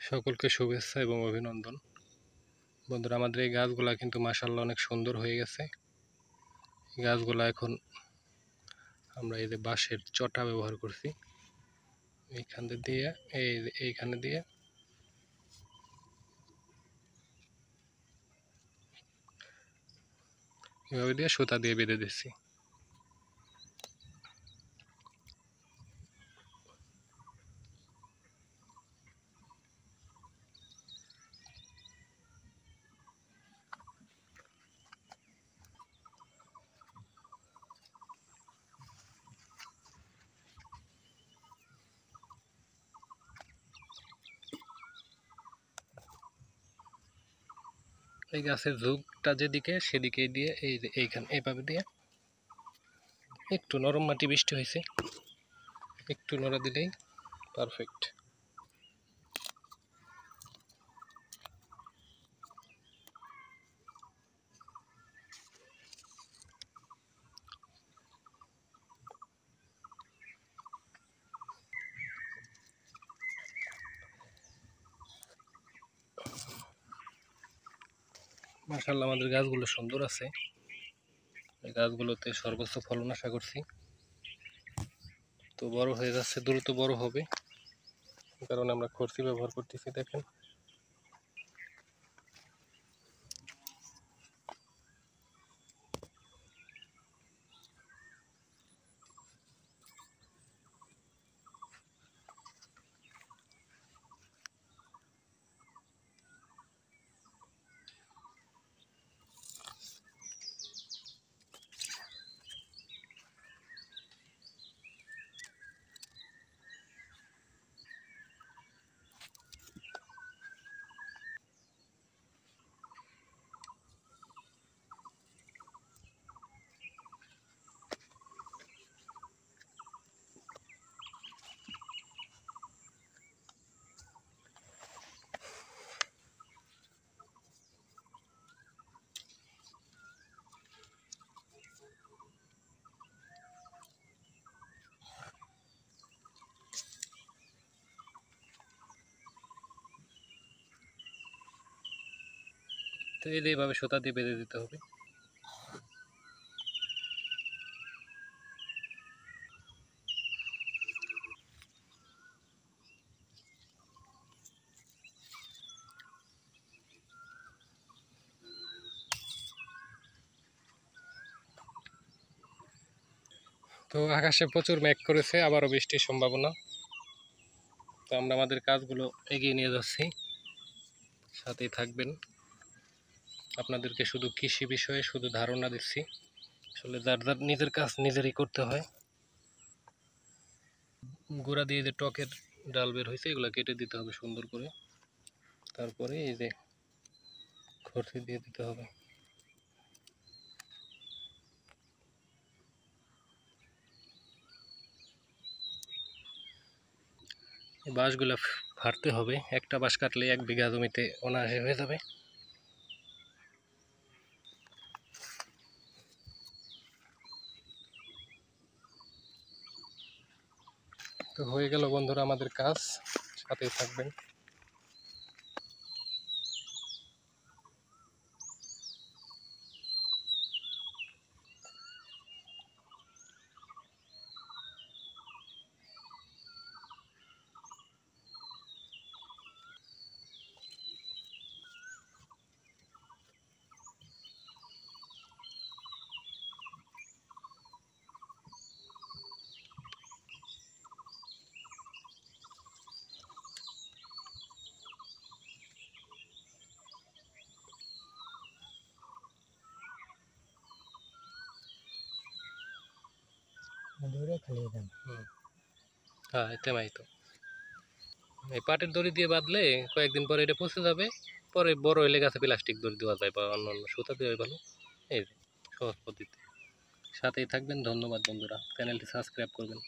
সকলকে শুভেচ্ছা এবং অভিনন্দন। বন্ধুরা, আমাদের এই গাছগুলা কিন্তু মাশাআল্লাহ অনেক সুন্দর হয়ে গেছে। এই গাছগুলা এখন আমরা এই যে বাঁশের চটা ব্যবহার করছি, এইখানে দিয়ে এইখানে দিয়ে এভাবে দিয়ে সুতা দিয়ে বেঁধে দিচ্ছি। এই গাছের ঝোঁকটা যেদিকে সেদিকে দিয়ে এইখানে এইভাবে দিয়ে একটু নরম মাটি বৃষ্টি হয়েছে, একটু নড়া দিলেই পারফেক্ট। মাশাআল্লাহ আমাদের গাছগুলো সুন্দর আছে। এই গাছগুলোতে সর্বোচ্চ ফলন আশা করছি। তো বড় হয়ে যাচ্ছে, দ্রুত বড় হবে, কারণ আমরা খড়ি ব্যবহার করতেছি। দেখেন তো এইভাবে সুতা দিয়ে বেঁধে দিতে হবে। তো আকাশে প্রচুর মেঘ করেছে, আবারও বৃষ্টির সম্ভাবনা। তো আমরা আমাদের কাজগুলো এগিয়ে নিয়ে যাচ্ছি, সাথেই থাকবেন। আপনাদেরকে শুধু কৃষি বিষয়ে শুধু ধারণা দিচ্ছি। আসলে যার যার নিজের কাজ নিজেরই করতে হয়। গোড়া দিয়ে যে টকের ডাল বের হয়েছে, এগুলো কেটে দিতে হবে সুন্দর করে। তারপরে এই যে খড়ি দিয়ে দিতে হবে। এই বাঁশগুলো ফাড়তে হবে। একটা বাঁশ কাটলে 1 বিঘা জমিতে অনায়াসে হয়ে যাবে। তো হয়ে গেল বন্ধুরা আমাদের কাজ, সাথেই থাকবেন। হ্যাঁ, এতেমাই তো এই পাটের দড়ি দিয়ে বাঁধলে কয়েকদিন পরে এটা পচে যাবে। পরে বড় হইলে গাছে প্লাস্টিক দড়ি দেওয়া যায় বা অন্যান্য সুতা দেওয়া ভালো। এই সহজ পদ্ধতি। সাথেই থাকবেন। ধন্যবাদ বন্ধুরা, চ্যানেলটি সাবস্ক্রাইব করবেন।